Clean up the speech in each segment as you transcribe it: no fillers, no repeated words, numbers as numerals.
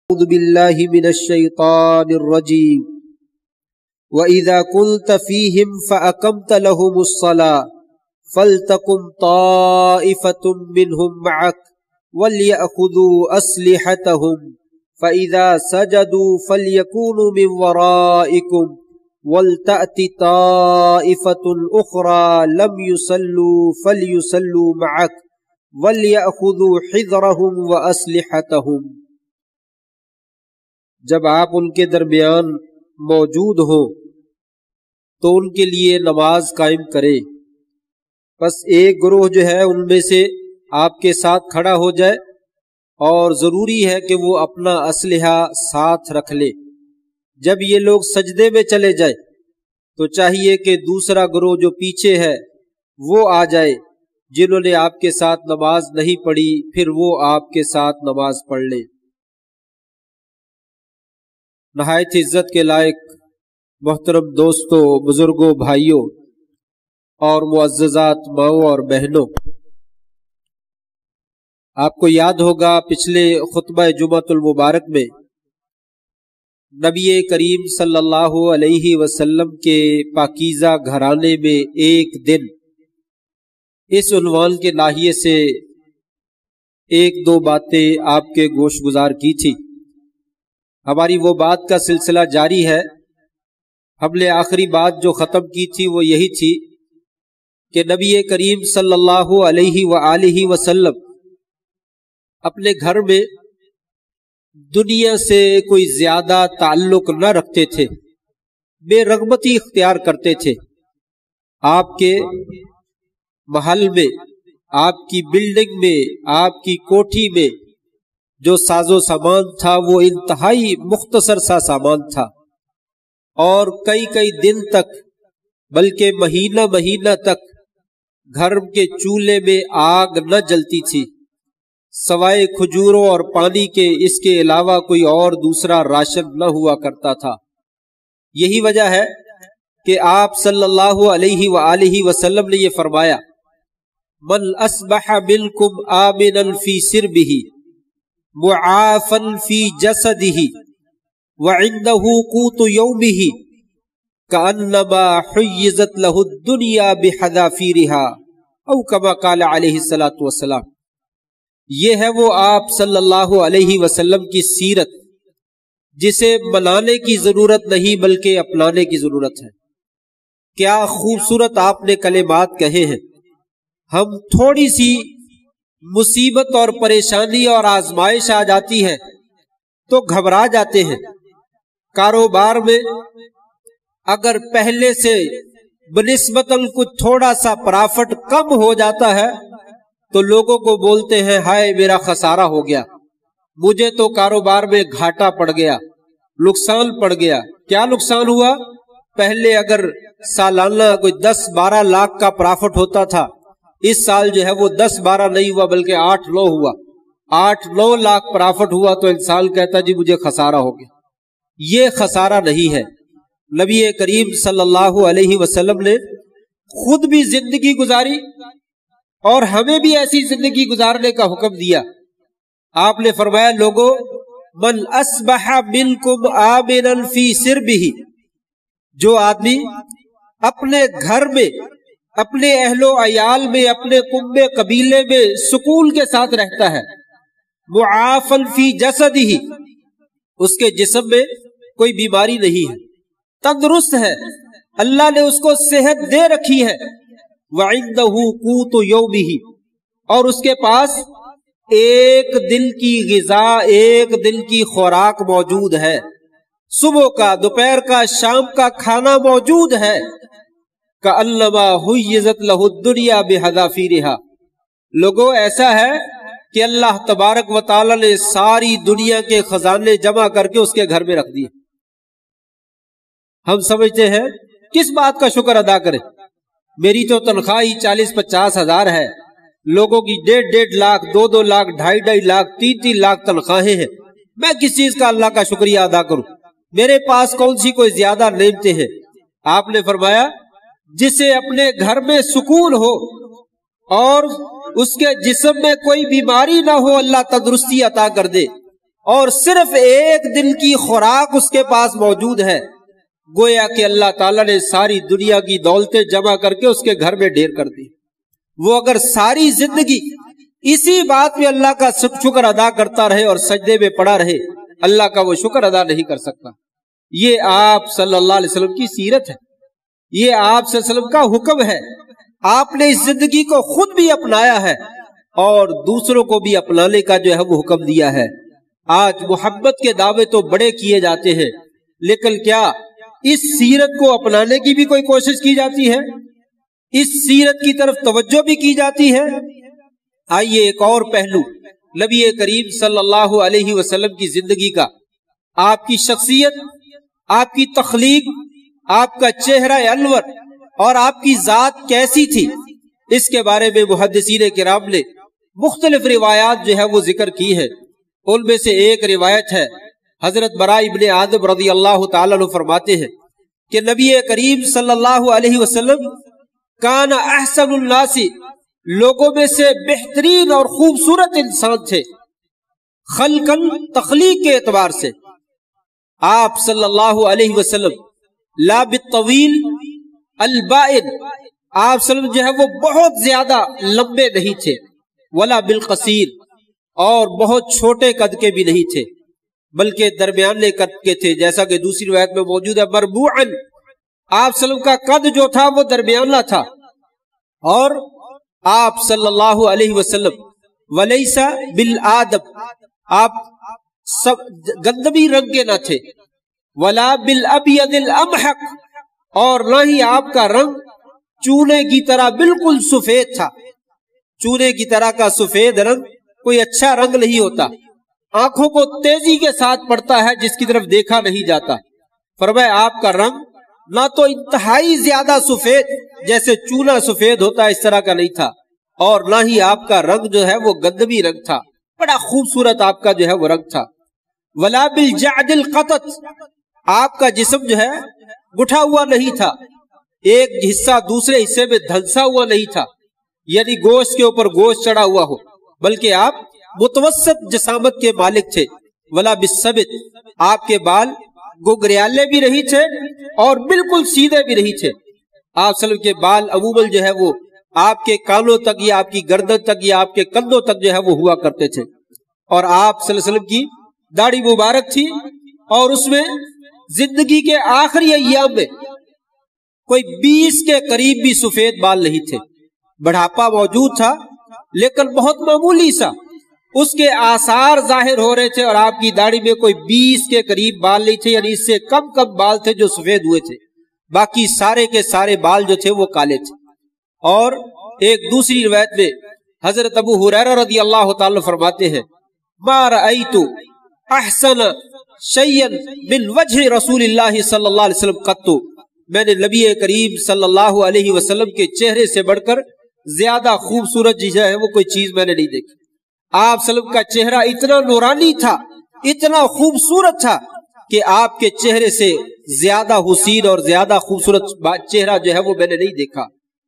أعوذ بالله من الشيطان الرجيم وإذا كنت فيهم فأقمت لهم الصلاة فلتقم طائفة منهم معك وليأخذوا أسلحتهم فإذا سجدوا فليكونوا من ورائكم ولتأت طائفة أخرى لم يصلوا فليصلوا معك وَلْيَأْخُذُوا حِذْرَهُمْ وَأَسْلِحَتَهُمْ۔ جب آپ ان کے درمیان موجود ہوں تو ان کے لیے نماز قائم کرے، پس ایک گروہ جو ہے ان میں سے آپ کے ساتھ کھڑا ہو جائے اور ضروری ہے کہ وہ اپنا اسلحہ ساتھ رکھ لے۔ جب یہ لوگ سجدے میں چلے جائے تو چاہیے کہ دوسرا گروہ جو پیچھے ہے وہ آ جائے، جنہوں نے آپ کے ساتھ نماز نہیں پڑھی پھر وہ آپ کے ساتھ نماز پڑھ لیں۔ نہایت عزت کے لائق محترم دوستوں، بزرگوں، بھائیوں اور معززات ماؤں اور بہنوں، آپ کو یاد ہوگا پچھلے خطبہ جمعۃ المبارک میں نبی کریم صلی اللہ علیہ وسلم کے پاکیزہ گھرانے میں ایک دن، اس عنوان کے ناحیے سے ایک دو باتیں آپ کے گوش گزار کی تھی۔ ہماری وہ بات کا سلسلہ جاری ہے۔ ہم نے آخری بات جو ختم کی تھی وہ یہی تھی کہ نبی کریم صلی اللہ علیہ وآلہ وسلم اپنے گھر میں دنیا سے کوئی زیادہ تعلق نہ رکھتے تھے، بے رغبتی اختیار کرتے تھے۔ آپ کے محل میں، آپ کی بلڈنگ میں، آپ کی کوٹھی میں جو ساز و سامان تھا وہ انتہائی مختصر سا سامان تھا، اور کئی کئی دن تک بلکہ مہینہ مہینہ تک گھر کے چولہے میں آگ نہ جلتی تھی، سوائے کھجوروں اور پانی کے اس کے علاوہ کوئی اور دوسرا راشن نہ ہوا کرتا تھا۔ یہی وجہ ہے کہ آپ صلی اللہ علیہ وآلہ وسلم نے یہ فرمایا، من اصبح منکم آمنا فی سربہ معافا فی جسدہ وعنده قوت یومہ کأنما حیزت لہ الدنیا بحذافیرہا او کما قال علیہ الصلاۃ والسلام۔ یہ ہے وہ آپ صلی اللہ علیہ وسلم کی سیرت جسے منانے کی ضرورت نہیں بلکہ اپنانے کی ضرورت ہے۔ کیا خوبصورت آپ نے کلمات کہے ہیں۔ ہم تھوڑی سی مصیبت اور پریشانی اور آزمائش آ جاتی ہے تو گھبرا جاتے ہیں۔ کاروبار میں اگر پہلے سے بنسبتاً کچھ تھوڑا سا پرافٹ کم ہو جاتا ہے تو لوگوں کو بولتے ہیں ہائے میرا خسارہ ہو گیا، مجھے تو کاروبار میں گھاٹا پڑ گیا، نقصان پڑ گیا۔ کیا نقصان ہوا؟ پہلے اگر سالانہ کوئی 10-12 لاکھ کا پرافٹ ہوتا تھا، اس سال جو ہے وہ 10-12 نہیں ہوا بلکہ 8-9 ہوا، 8-9 لاکھ پرافٹ ہوا تو انسان کہتا جی مجھے خسارہ ہو گیا۔ یہ خسارہ نہیں ہے۔ نبی کریم صلی اللہ علیہ وسلم نے خود بھی زندگی گزاری اور ہمیں بھی ایسی زندگی گزارنے کا حکم دیا۔ آپ نے فرمایا لوگوں، من اصبح منکم آمنا فی سربہ، جو آدمی اپنے گھر میں، اپنے اہل و عیال میں، اپنے کنبے قبیلے میں سکون کے ساتھ رہتا ہے، معافن فی جسدہ، اس کے جسم میں کوئی بیماری نہیں ہے، تندرست ہے، اللہ نے اس کو صحت دے رکھی ہے، وعندہ قوت یومہ، اور اس کے پاس ایک دن کی غذا، ایک دن کی خوراک موجود ہے، صبح کا، دوپہر کا، شام کا کھانا موجود ہے۔ کأنما حیزت لہ الدنیا بحذافیرہا، لوگوں ایسا ہے کہ اللہ تبارک و تعالی نے ساری دنیا کے خزانے جمع کر کے اس کے گھر میں رکھ دیے۔ ہم سمجھتے ہیں کس بات کا شکر ادا کریں، میری تو تنخواہ ہی 40-50 ہزار ہے، لوگوں کی 1.5 لاکھ، 2 لاکھ، 2.5 لاکھ، 3 لاکھ تنخواہیں ہیں، میں کس چیز کا اللہ کا شکریہ ادا کروں، میرے پاس کون سی کوئی زیادہ نعمتیں ہیں۔ آپ نے فرمایا جسے اپنے گھر میں سکون ہو اور اس کے جسم میں کوئی بیماری نہ ہو، اللہ تندرستی عطا کر دے، اور صرف ایک دن کی خوراک اس کے پاس موجود ہے، گویا کہ اللہ تعالیٰ نے ساری دنیا کی دولتیں جمع کر کے اس کے گھر میں ڈھیر کر دی۔ وہ اگر ساری زندگی اسی بات میں اللہ کا شکر ادا کرتا رہے اور سجدے میں پڑا رہے، اللہ کا وہ شکر ادا نہیں کر سکتا۔ یہ آپ صلی اللہ علیہ وسلم کی سیرت ہے، یہ آپ صلی اللہ علیہ وسلم کا حکم ہے۔ آپ نے اس زندگی کو خود بھی اپنایا ہے اور دوسروں کو بھی اپنانے کا جو ہے وہ حکم دیا ہے۔ آج محبت کے دعوے تو بڑے کیے جاتے ہیں، لیکن کیا اس سیرت کو اپنانے کی بھی کوئی کوشش کی جاتی ہے؟ اس سیرت کی طرف توجہ بھی کی جاتی ہے؟ آئیے ایک اور پہلو نبی کریم صلی اللہ علیہ وسلم کی زندگی کا، آپ کی شخصیت، آپ کی تخلیق، آپ کا چہرہ انور اور آپ کی ذات کیسی تھی، اس کے بارے میں محدثین کرام نے مختلف روایات جو ہے وہ ذکر کی ہے۔ ان میں سے ایک روایت ہے، حضرت براء ابن عازب رضی اللہ تعالیٰ عنہ فرماتے ہیں کہ نبی کریم صلی اللہ علیہ وسلم کان احسن الناس، لوگوں میں سے بہترین اور خوبصورت انسان تھے، خلقاً، تخلیق کے اعتبار سے۔ آپ صلی اللہ علیہ وسلم لا بالطویل البائن، آپ صلی اللہ علیہ وسلم جو ہے وہ بہت زیادہ لمبے نہیں تھے، ولا بالقصیر، اور بہت چھوٹے قد کے بھی نہیں تھے، بلکہ درمیانے قد کے تھے، جیسا کہ دوسری روایت میں موجود ہے مربوعاً، آپ صلی اللہ علیہ وسلم کا قد جو تھا وہ درمیانہ تھا، اور آپ صلی اللہ علیہ وسلم ولیس بالآدب، آپ سب گندمی رنگ کے نہ تھے، ولا بالابیض الامحق، اور نہ ہی آپ کا رنگ چونے کی طرح بالکل سفید تھا۔ چونے کی طرح کا سفید رنگ کوئی اچھا رنگ نہیں ہوتا، آنکھوں کو تیزی کے ساتھ پڑتا ہے جس کی طرف دیکھا نہیں جاتا۔ فرمایا آپ کا رنگ نہ تو انتہائی زیادہ سفید جیسے چونا سفید ہوتا ہے اس طرح کا نہیں تھا، اور نہ ہی آپ کا رنگ جو ہے وہ گندمی رنگ تھا، بڑا خوبصورت آپ کا جو ہے وہ رنگ تھا۔ ولا بالجعد القطط، آپ کا جسم جو ہے گٹھا ہوا نہیں تھا، ایک حصہ دوسرے حصے میں دھنسا ہوا نہیں تھا، یعنی گوشت کے اوپر گوشت چڑھا ہوا ہو، بلکہ آپ متوسط جسامت کے مالک تھے۔ ولا بالسبت، آپ کے بال گگریالے بھی نہیں تھے اور بالکل سیدھے بھی نہیں تھے۔ آپ صلی اللہ علیہ وسلم کے بال عموماً جو ہے وہ آپ کے کانوں تک یا آپ کی گردن تک یا آپ کے کندھوں تک جو ہے وہ ہوا کرتے تھے، اور آپ صلی اللہ علیہ وسلم کی داڑھی مبارک تھی، اور اس میں زندگی کے آخری ایام میں کوئی 20 کے قریب بھی سفید بال نہیں تھے۔ بڑھاپا موجود تھا لیکن بہت معمولی سا، اس کے آثار ظاہر ہو رہے تھے، اور آپ کی داڑھی میں کوئی 20 کے قریب بال نہیں تھے، یعنی اس سے کم کم بال تھے جو سفید ہوئے تھے، باقی سارے کے سارے بال جو تھے وہ کالے تھے۔ اور ایک دوسری روایت میں حضرت ابو ہریرہ رضی اللہ تعالی فرماتے ہیں ما رأیت احسن شیئا من وجہ رسول اللہ صلی اللہ علیہ وسلم قط، میں نے نبی کریم صلی اللہ علیہ وسلم کے چہرے سے بڑھ کر زیادہ خوبصورت جو ہے وہ کوئی چیز میں نے نہیں دیکھی۔ آپ صلی اللہ علیہ وسلم کا چہرہ اتنا نورانی تھا، اتنا خوبصورت تھا کہ آپ کے چہرے سے زیادہ حسین اور زیادہ خوبصورت چہرہ جو ہے وہ میں نے نہیں دیکھا۔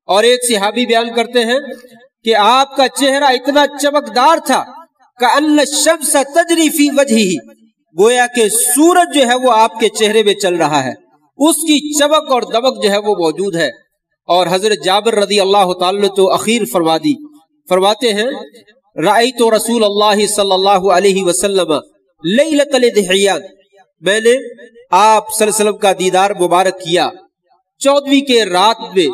اور ایک صحابی بیان کرتے ہیں کہ آپ کا چہرہ اتنا چمکدار تھا کأن الشمس تجری فی وجہہ، گویا کہ سورج جو ہے وہ آپ کے چہرے میں چل رہا ہے، اس کی چمک اور دمک جو ہے وہ موجود ہے۔ اور حضرت جابر رضی اللہ تعالی نے تو اخیر فرما دی، فرماتے ہیں رأیت رسول اللہ صلی اللہ علیہ وسلم لیلۃ الاضحیان، میں نے آپ صلی اللہ علیہ وسلم کا دیدار مبارک کیا 14ویں کے رات میں،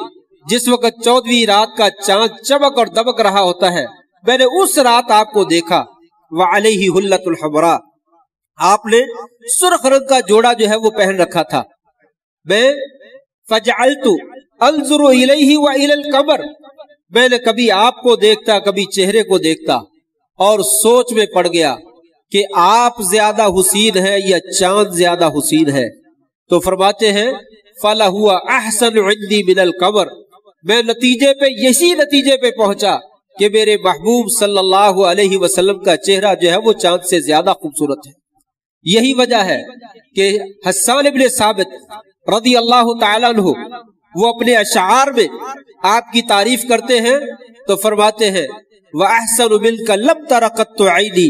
جس وقت 14ویں رات کا چاند چمک اور دمک رہا ہوتا ہے، میں نے اس رات آپ کو دیکھا۔ وعلیہ حلۃ الحمراء، آپ نے سرخ رنگ کا جوڑا جو ہے وہ پہن رکھا تھا۔ میں فجعلت انظر الیہ والی القمر، میں نے کبھی آپ کو دیکھتا کبھی چہرے کو دیکھتا اور سوچ میں پڑ گیا کہ آپ زیادہ حسین ہے یا چاند زیادہ حسین ہے۔ تو فرماتے ہیں فَلَهُوَ أَحْسَنُ عِنْدِي مِنَ الْقَمَرِ، میں نتیجے پہ یہی نتیجے پہ پہنچا کہ میرے محبوب صلی اللہ علیہ وسلم کا چہرہ جو ہے وہ چاند سے زیادہ خوبصورت ہے۔ یہی وجہ ہے کہ حسان ابن ثابت رضی اللہ تعالیٰ عنہ وہ اپنے اشعار میں آپ کی تعریف کرتے ہیں تو فرماتے ہیں وَأَحْسَنُ مِنْكَ لَمْ تَرَ قَطُّ عَيْنِي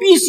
20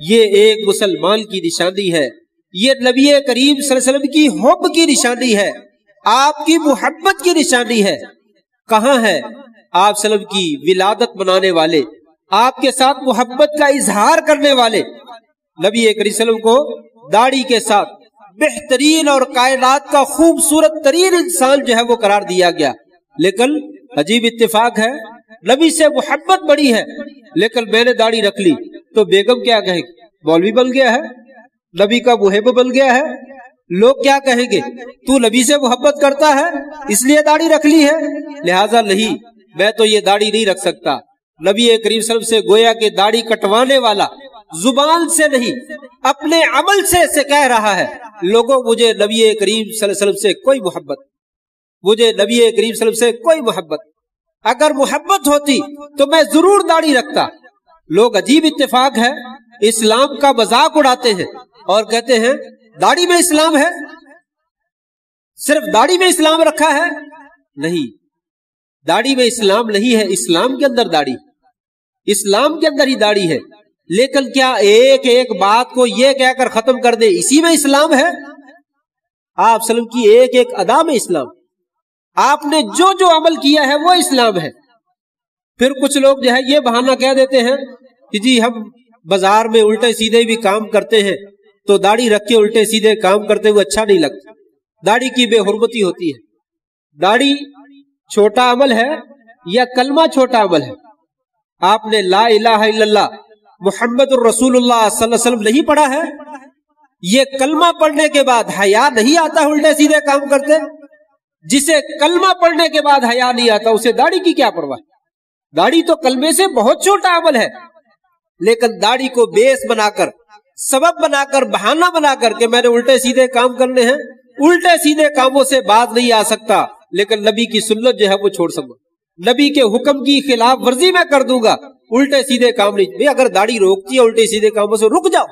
یہ ایک مسلمان کی نشانی ہے، یہ نبی کریم صلی اللہ علیہ وسلم کی حب کی نشانی ہے، آپ کی محبت کی نشانی ہے۔ کہاں ہے آپ صلی اللہ علیہ وسلم کی ولادت منانے والے، آپ کے ساتھ محبت کا اظہار کرنے والے؟ نبی کریم صلی اللہ علیہ وسلم کو داڑھی کے ساتھ بہترین اور کائنات کا خوبصورت ترین انسان جو ہے وہ قرار دیا گیا، لیکن عجیب اتفاق ہے، نبی سے محبت بڑی ہے لیکن میں نے داڑھی رکھ لی تو بیگم کیا کہے گی؟ مولوی بن گیا ہے، نبی کا محب بن گیا ہے، لوگ کیا کہیں گے؟ تو نبی سے محبت کرتا ہے اس لیے داڑھی رکھ لی ہے، لہٰذا نہیں، میں تو یہ داڑھی نہیں رکھ سکتا۔ نبی کریم صلی اللہ علیہ وسلم سے گویا کہ داڑھی کٹوانے والا زبان سے نہیں اپنے عمل سے کہہ رہا ہے، لوگوں مجھے نبی کریم صلی اللہ علیہ وسلم سے کوئی محبت، مجھے نبی کریم صلی اللہ علیہ وسلم سے کوئی محبت، اگر محبت ہوتی تو میں ضرور داڑھی رکھتا۔ لوگ عجیب اتفاق ہے اسلام کا مذاق اڑاتے ہیں اور کہتے ہیں داڑھی میں اسلام ہے، صرف داڑھی میں اسلام رکھا ہے۔ نہیں، داڑھی میں اسلام نہیں ہے، اسلام کے اندر داڑھی، اسلام کے اندر ہی داڑھی ہے، لیکن کیا ایک ایک بات کو یہ کہہ کر ختم کر دے اسی میں اسلام ہے؟ آپ صلی اللہ علیہ وسلم کی ایک ایک ادا میں اسلام، آپ نے جو جو عمل کیا ہے وہ اسلام ہے۔ پھر کچھ لوگ جو ہے یہ بہانہ کہہ دیتے ہیں کہ جی ہم بازار میں الٹے سیدھے بھی کام کرتے ہیں تو داڑھی رکھ کے الٹے سیدھے کام کرتے ہوئے اچھا نہیں لگتا، داڑھی کی بے حرمتی ہوتی ہے۔ داڑھی چھوٹا عمل ہے یا کلمہ چھوٹا عمل ہے؟ آپ نے لا الہ الا اللہ محمد الرسول اللہ صلی اللہ علیہ وسلم نہیں پڑھا ہے؟ یہ کلمہ پڑھنے کے بعد حیا نہیں آتا الٹے سیدھے کام کرتے؟ جسے کلمہ پڑھنے کے بعد حیا نہیں آتا اسے داڑھی کی کیا پرواہ؟ داڑھی تو کلمے سے بہت چھوٹا عمل ہے، لیکن داڑھی کو بیس بنا کر، سبب بنا کر، بہانہ بنا کر کہ میں نے الٹے سیدھے کام کرنے ہیں، الٹے سیدھے کاموں سے باز نہیں آ سکتا، لیکن نبی کی سنت جو ہے وہ چھوڑ سکتا، نبی کے حکم کی خلاف ورزی میں کر دوں گا، الٹے سیدھے کام نہیں۔ بھئی اگر داڑھی روکتی ہے الٹے سیدھے کاموں سے، رک جاؤ،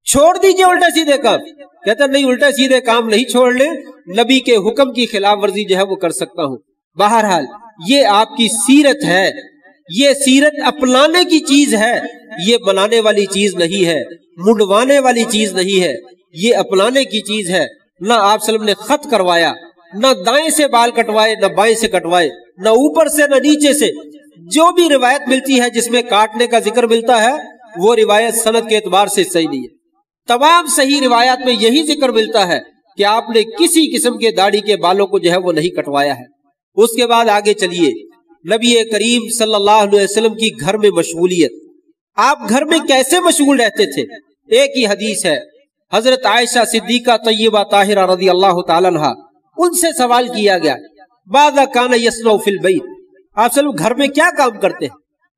چھوڑ دیجئے الٹے سیدھے کام۔ کہتا نہیں الٹے سیدھے کام نہیں چھوڑنے، نبی کے حکم کی خلاف ورزی جو ہے وہ کر سکتا ہوں۔ بہرحال یہ آپ کی سیرت ہے، یہ سیرت اپنانے کی چیز ہے، یہ بنانے والی چیز نہیں ہے، منڈوانے والی چیز نہیں ہے، یہ اپنانے کی چیز ہے۔ نہ آپ صلی اللہ علیہ وسلم نے خط کروایا، نہ دائیں سے بال کٹوائے نہ بائیں سے کٹوائے، نہ اوپر سے نہ نیچے سے۔ جو بھی روایت ملتی ہے جس میں کاٹنے کا ذکر ملتا ہے وہ روایت سند کے اعتبار سے صحیح نہیں ہے۔ تمام صحیح روایات میں یہی ذکر ملتا ہے کہ آپ نے کسی قسم کے داڑھی کے بالوں کو جو ہے وہ نہیں کٹوایا ہے۔ اس کے بعد آگے چلیے، نبی کریم صلی اللہ علیہ وسلم کی گھر میں مشغولیت، آپ گھر میں کیسے مشغول رہتے تھے؟ ایک ہی حدیث ہے، حضرت عائشہ صدیقہ طیبہ طاہرہ رضی اللہ تعالی عنہا، ان سے سوال کیا گیا ماذا کان یصنع فی البیت، آپ صلی اللہ علیہ وسلم گھر میں کیا کام کرتے ہیں؟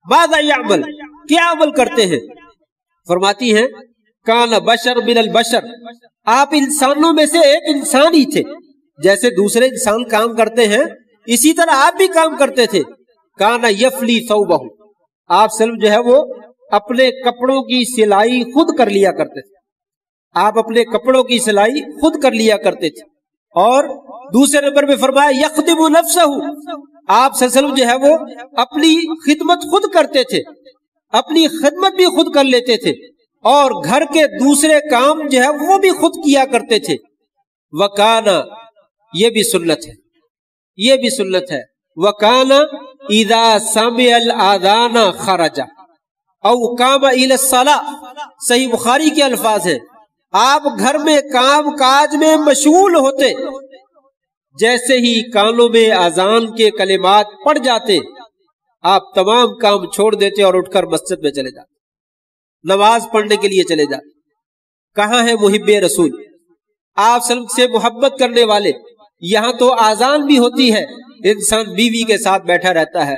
ماذا یعمل، کیا عمل کرتے ہیں؟ فرماتی ہیں کان بشر من البشر، آپ انسانوں میں سے ایک انسان ہی تھے، جیسے دوسرے انسان کام کرتے ہیں اسی طرح آپ بھی کام کرتے تھے۔ کان یفلی ثوبہ، آپ صلی اللہ علیہ وسلم جو ہے وہ اپنے کپڑوں کی سلائی خود کر لیا کرتے تھے، آپ اپنے کپڑوں کی سلائی خود کر لیا کرتے تھے۔ اور دوسرے نمبر پہ فرمایا یخدم نفسہ، آپ صلی اللہ علیہ وسلم جو ہے وہ اپنی خدمت خود کرتے تھے، اپنی خدمت بھی خود کر لیتے تھے، اور گھر کے دوسرے کام جو ہے وہ بھی خود کیا کرتے تھے۔ وکانا، یہ بھی سنت ہے، یہ بھی سنت ہے، وکانا اذا سمع الاذان خرج او قام الى الصلاة، صحیح بخاری کے الفاظ ہیں، آپ گھر میں کام کاج میں مشغول ہوتے، جیسے ہی کانوں میں اذان کے کلمات پڑ جاتے آپ تمام کام چھوڑ دیتے اور اٹھ کر مسجد میں چلے جاتے، نماز پڑھنے کے لیے چلے جاتے۔ کہاں ہے محب رسول، آپ صلی اللہ علیہ وسلم سے محبت کرنے والے؟ یہاں تو اذان بھی ہوتی ہے، انسان بیوی کے ساتھ بیٹھا رہتا ہے،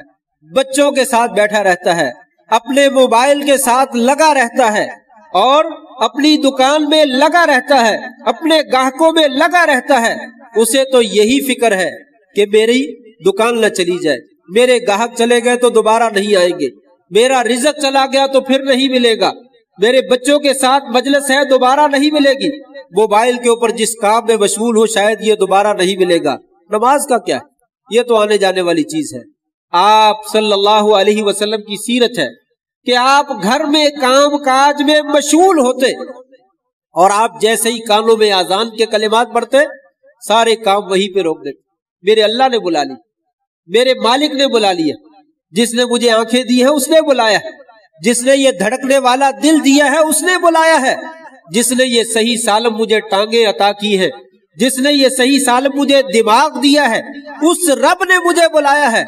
بچوں کے ساتھ بیٹھا رہتا ہے، اپنے موبائل کے ساتھ لگا رہتا ہے، اور اپنی دکان میں لگا رہتا ہے، اپنے گاہکوں میں لگا رہتا ہے، اسے تو یہی فکر ہے کہ میری دکان نہ چلی جائے، میرے گاہک چلے گئے تو دوبارہ نہیں آئیں گے، میرا رزق چلا گیا تو پھر نہیں ملے گا، میرے بچوں کے ساتھ مجلس ہے دوبارہ نہیں ملے گی، موبائل کے اوپر جس کام میں مشغول ہو شاید یہ دوبارہ نہیں ملے گا۔ نماز کا کیا ہے؟ یہ تو آنے جانے والی چیز ہے۔ آپ صلی اللہ علیہ وسلم کی سیرت ہے کہ آپ گھر میں کام کاج میں مشغول ہوتے اور آپ جیسے ہی کانوں میں اذان کے کلمات پڑھتے سارے کام وہیں پہ روک دیتے. میرے اللہ نے بلا لی, میرے مالک نے بلا لیا, جس نے مجھے آنکھیں دی ہیں اس نے بلایا ہے, جس نے یہ دھڑکنے والا دل دیا ہے اس نے بلایا ہے, جس نے یہ صحیح سالم مجھے ٹانگیں عطا کی ہے, جس نے یہ صحیح سالم مجھے دماغ دیا ہے, اس رب نے مجھے بلایا ہے.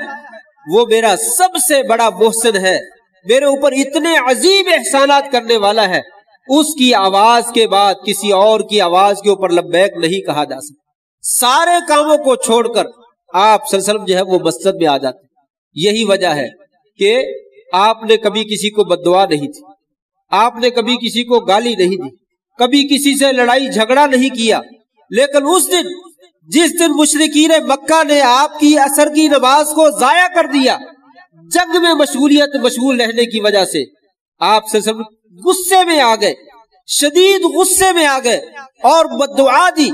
وہ میرا سب سے بڑا محسن ہے, میرے اوپر اتنے عظیم احسانات کرنے والا ہے. اس کی آواز کے بعد کسی اور کی آواز کے اوپر لبیک نہیں کہا جا سکتا. سارے کاموں کو چھوڑ کر آپ صلی اللہ علیہ وسلم جو ہے وہ مسجد میں آ جاتے. یہی وجہ ہے کہ آپ نے کبھی کسی کو بددعا نہیں دی, آپ نے کبھی کسی کو گالی نہیں دی, کبھی کسی سے لڑائی جھگڑا نہیں کیا. لیکن اس دن جس دن مشرکین مکہ نے آپ کی عصر کی نماز کو ضائع کر دیا, جنگ میں مشغول رہنے کی وجہ سے آپ سے سب غصے میں آ گئے, شدید غصے میں آ گئے اور بددعا دی.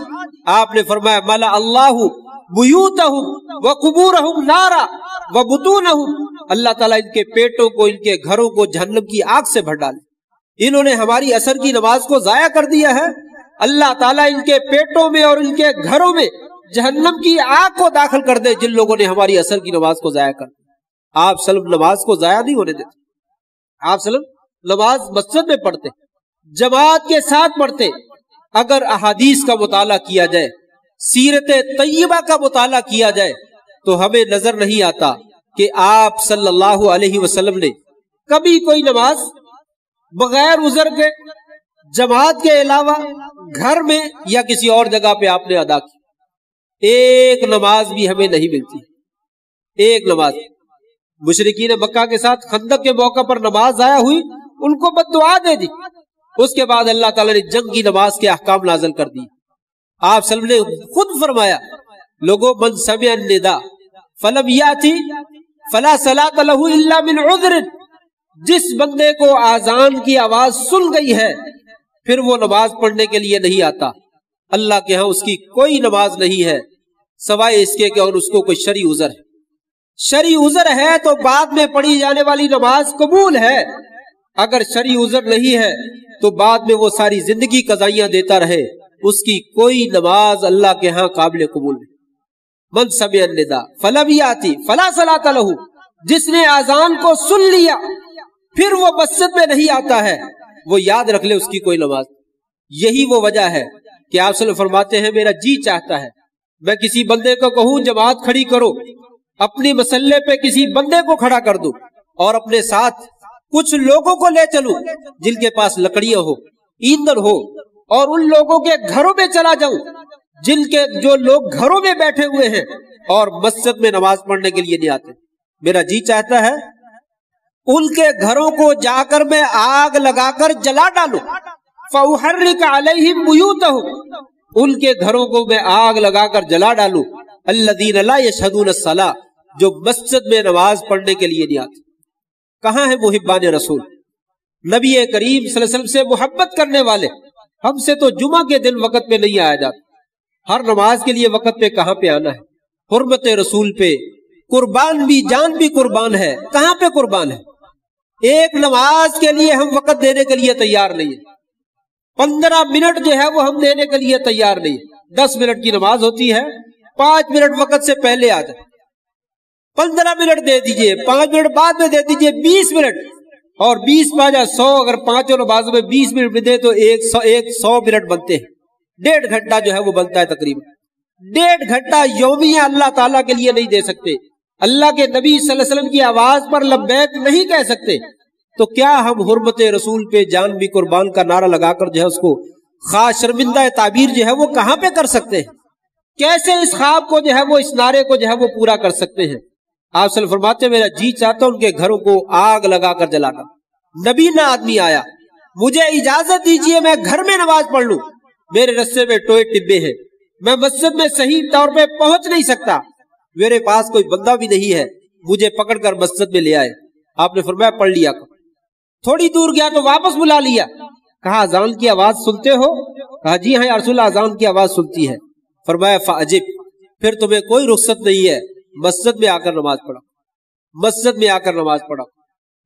آپ نے فرمایا ملا اللہ بیوتہم وقبورہم نارا وبطونہم, اللہ تعالیٰ ان کے پیٹوں کو, ان کے گھروں کو جہنم کی آگ سے بھر ڈالے. انہوں نے ہماری عصر کی نماز کو ضائع کر دیا ہے, اللہ تعالیٰ ان کے پیٹوں میں اور ان کے گھروں میں جہنم کی آگ کو داخل کر دے جن لوگوں نے ہماری عصر کی نماز کو ضائع کر دیا. آپ صلی اللہ علیہ وسلم نماز کو ضائع نہیں ہونے دیتے. آپ صلی اللہ علیہ وسلم نماز مسجد میں پڑھتے, جماعت کے ساتھ پڑھتے. اگر احادیث کا مطالعہ کیا جائے, سیرت طیبہ کا مطالعہ کیا جائے, تو ہمیں نظر نہیں آتا کہ آپ صلی اللہ علیہ وسلم نے کبھی کوئی نماز بغیر عذر کے, جماعت کے علاوہ گھر میں یا کسی اور جگہ پہ آپ نے ادا کی. ایک نماز بھی ہمیں نہیں ملتی, ایک نماز. مشرکین مکہ کے ساتھ خندق کے موقع پر نماز ضائع ہوئی, ان کو بددعا دے دی. اس کے بعد اللہ تعالیٰ نے جنگ کی نماز کے احکام نازل کر دی. آپ صلی اللہ علیہ وسلم نے خود فرمایا لوگوں من سمع النداء فلم یاتی فلا صلاۃ لہ الا من عذر, جس بندے کو اذان کی آواز سن گئی ہے پھر وہ نماز پڑھنے کے لیے نہیں آتا, اللہ کے ہاں اس کی کوئی نماز نہیں ہے سوائے اس کے کہ اور اس کو کوئی شرعی عذر ہے. شرعی عذر ہے تو بعد میں پڑھی جانے والی نماز قبول ہے, اگر شرعی عذر نہیں ہے تو بعد میں وہ ساری زندگی قضائیاں دیتا رہے, اس کی کوئی نماز اللہ کے ہاں قابل قبول نہیں. من سمع النداء فلم یاتی فلا صلاۃ لہ, جس نے اذان کو سن لیا پھر وہ مسجد میں نہیں آتا ہے, وہ یاد رکھ لے اس کی کوئی نماز. یہی وہ وجہ ہے کہ آپ صلی اللہ علیہ وسلم فرماتے ہیں میرا جی چاہتا ہے میں کسی بندے کو کہوں جماعت کھڑی کرو, اپنی مسلح پہ کسی بندے کو کھڑا کر دو اور اپنے ساتھ کچھ لوگوں کو لے چلوں جن کے پاس لکڑیاں ہو, ایندھن ہو, اور ان لوگوں کے گھروں میں چلا جاؤں جن کے جو لوگ گھروں میں بیٹھے ہوئے ہیں اور مسجد میں نماز پڑھنے کے لیے نہیں آتے. میرا جی چاہتا ہے ان کے گھروں کو جا کر میں آگ لگا کر جلا ڈالوں, فَأُحَرِّقَ عَلَيْهِمْ بُيُوتَهُمْ, ان کے گھروں کو میں آگ لگا کر جلا ڈالوں. الَّذِينَ لَا يَشْهَدُونَ الصَّلَاةَ, جو مسجد میں نماز پڑھنے کے لیے نہیں آتے. کہاں ہے محبان رسول, نبی کریم صلی اللہ علیہ وسلم سے محبت کرنے والے؟ ہم سے تو جمعہ کے دن وقت پہ نہیں آیا جاتا, ہر نماز کے لیے وقت پہ کہاں پہ آنا ہے. حرمت رسول پہ قربان بھی, جان بھی قربان ہے. کہاں پہ قربان ہے؟ ایک نماز کے لیے ہم وقت دینے کے لیے تیار نہیں ہے, 15 منٹ جو ہے وہ ہم دینے کے لیے تیار نہیں. 10 منٹ کی نماز ہوتی ہے, 5 منٹ وقت سے پہلے آ جائے, 15 منٹ دے دیجئے, 5 منٹ بعد میں دے دیجئے, 20 منٹ, اور 20 پاجا 100, اگر پانچوں نمازوں میں 20 منٹ بھی دے تو 100 منٹ بنتے ہیں. 1.5 گھنٹہ جو ہے وہ بنتا ہے تقریباً. 1.5 گھنٹہ یومیہ اللہ تعالیٰ کے لیے نہیں دے سکتے, اللہ کے نبی صلی اللہ علیہ وسلم کی آواز پر لبیک نہیں کہہ سکتے, تو کیا ہم حرمت رسول پہ جان بھی قربان کا نعرہ لگا کر جو ہے اس کو خاص شرمندہ تعبیر جو ہے وہ کہاں پہ کر سکتے ہیں؟ کیسے اس خواب کو جو ہے وہ, اس نعرے کو جو ہے وہ پورا کر سکتے ہیں؟ آپ صلی اللہ علیہ وسلم فرماتے ہیں میرا جی چاہتا ان کے گھروں کو آگ لگا کر جلانا. نبی نہ آدمی آیا, مجھے اجازت دیجئے میں گھر میں نماز پڑھ لوں, میرے رستے میں ٹوئے ٹبے ہیں, میں مسجد میں صحیح طور پہ پہنچ نہیں سکتا, میرے پاس کوئی بندہ بھی نہیں ہے مجھے پکڑ کر مسجد میں لے آئے. آپ نے فرمایا پڑھ لیا کرو. تھوڑی دور گیا تو واپس بلا لیا, کہا اذان کی آواز سنتے ہو؟ کہا جی ہاں یا رسول اللہ اذان کی آواز سنتی ہے. فرمایا فاجب, پھر تمہیں کوئی رخصت نہیں ہے, مسجد میں آ کر نماز پڑھو, مسجد میں آ کر نماز پڑھو.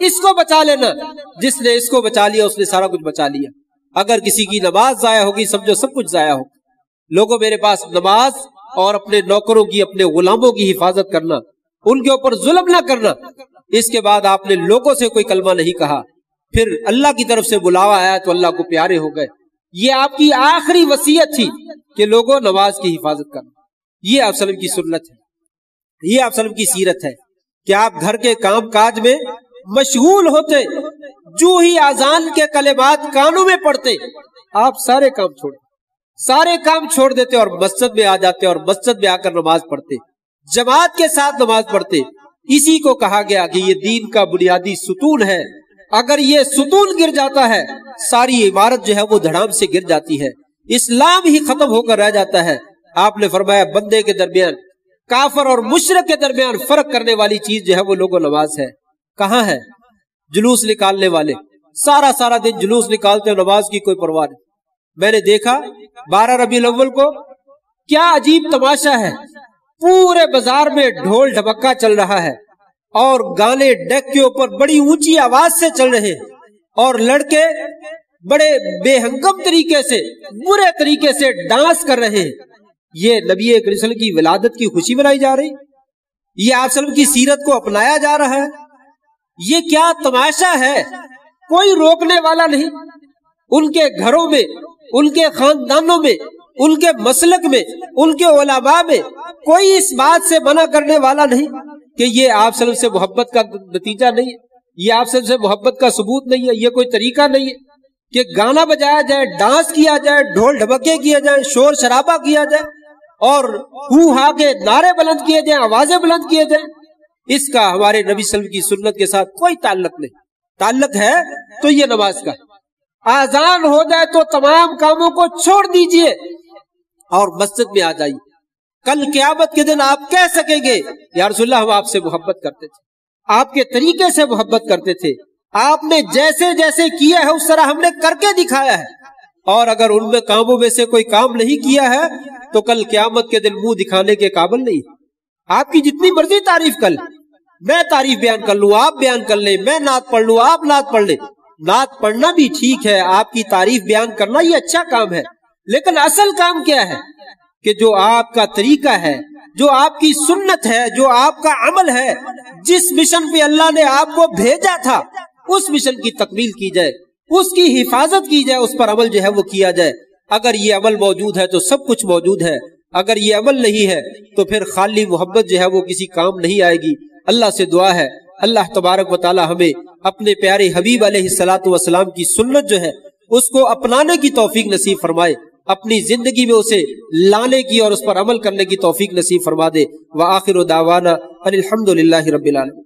اس کو بچا لینا، جس نے اس کو بچا لیا اس نے سارا کچھ بچا لیا۔ اگر کسی کی نماز ضائع ہوگی سمجھو سب کچھ ضائع ہوگا۔ لوگوں میرے پاس نماز اور اپنے نوکروں کی، اپنے غلاموں کی حفاظت کرنا، ان کے اوپر ظلم نہ کرنا۔ اس کے بعد آپ نے لوگوں سے کوئی کلمہ نہیں کہا، پھر اللہ کی طرف سے بلاوا آیا تو اللہ کو پیارے ہو گئے۔ یہ آپ کی آخری وصیت تھی کہ لوگوں نماز کی حفاظت کرنا۔ یہ آپ وسلم کی سنت ہے، یہ آپ وسلم کی سیرت ہے کہ آپ گھر کے کام کاج میں مشغول ہوتے، جو ہی اذان کے کلمات کانوں میں پڑتے آپ سارے کام چھوڑ دیتے اور مسجد میں آ جاتے اور مسجد میں آ کر نماز پڑھتے، جماعت کے ساتھ نماز پڑھتے۔ اسی کو کہا گیا کہ یہ دین کا بنیادی ستون ہے، اگر یہ ستون گر جاتا ہے ساری عمارت جو ہے وہ دھڑام سے گر جاتی ہے، اسلام ہی ختم ہو کر رہ جاتا ہے۔ آپ نے فرمایا بندے کے درمیان، کافر اور مشرک کے درمیان فرق کرنے والی چیز جو ہے وہ لوگوں نماز ہے۔ کہاں ہے جلوس نکالنے والے؟ سارا دن جلوس نکالتے نماز کی کوئی پرواہ نہیں۔ میں نے دیکھا 12 ربیع الاول کو کیا عجیب تماشا ہے، پورے بازار میں ڈھول ڈھبکا چل رہا ہے اور گانے ڈیک کے اوپر بڑی اونچی آواز سے چل رہے ہیں، اور لڑکے بڑے بے ہنگم طریقے سے، برے طریقے سے ڈانس کر رہے ہیں۔ یہ نبی کریم صلی اللہ علیہ وسلم کی ولادت کی خوشی منائی جا رہی، یہ آپ صلی اللہ علیہ وسلم کی سیرت کو اپنایا جا رہا ہے۔ یہ کیا تماشا ہے، کوئی روکنے والا نہیں۔ ان کے گھروں میں، ان کے خاندانوں میں، ان کے مسلک میں، ان کے علماء میں کوئی اس بات سے منع کرنے والا نہیں کہ یہ آپ صلی اللہ علیہ وسلم سے محبت کا نتیجہ نہیں ہے، یہ آپ صلی اللہ علیہ وسلم سے محبت کا ثبوت نہیں ہے، یہ کوئی طریقہ نہیں ہے کہ گانا بجایا جائے، ڈانس کیا جائے، ڈھول ڈھبکے کیا جائے، شور شرابہ کیا جائے اور ہو ہا کے نعرے بلند کیے جائیں، آوازیں بلند کیے جائیں۔ اس کا ہمارے نبی صلی اللہ علیہ وسلم کی سنت کے ساتھ کوئی تعلق نہیں۔ تعلق ہے تو یہ نماز کا، آذان ہو جائے تو تمام کاموں کو چھوڑ دیجئے اور مسجد میں آ جائیے۔ کل قیامت کے دن آپ کہہ سکیں گے یا رسول اللہ ہم آپ سے محبت کرتے تھے، آپ کے طریقے سے محبت کرتے تھے، آپ نے جیسے جیسے کیا ہے اس طرح ہم نے کر کے دکھایا ہے، اور اگر ان میں کاموں میں سے کوئی کام نہیں کیا ہے تو کل قیامت کے دن منہ دکھانے کے قابل نہیں۔ آپ کی جتنی مرضی تعریف کر لیں، میں تعریف بیان کر لوں، آپ بیان کر لیں، میں نعت پڑھ لوں، آپ نعت پڑھ لیں، نعت پڑھنا بھی ٹھیک ہے، آپ کی تعریف بیان کرنا یہ اچھا کام ہے، لیکن اصل کام کیا ہے کہ جو آپ کا طریقہ ہے، جو آپ کی سنت ہے، جو آپ کا عمل ہے، جس مشن پہ اللہ نے آپ کو بھیجا تھا اس مشن کی تکمیل کی جائے، اس کی حفاظت کی جائے، اس پر عمل جو ہے وہ کیا جائے۔ اگر یہ عمل موجود ہے تو سب کچھ موجود ہے، اگر یہ عمل نہیں ہے تو پھر خالی محبت جو ہے وہ کسی کام نہیں آئے گی۔ اللہ سے دعا ہے اللہ تبارک و تعالی ہمیں اپنے پیارے حبیب علیہ الصلوۃ والسلام کی سنت جو ہے اس کو اپنانے کی توفیق نصیب فرمائے، اپنی زندگی میں اسے لانے کی اور اس پر عمل کرنے کی توفیق نصیب فرما دے۔ وآخر دعوانا ان الحمد للہ رب العالمین۔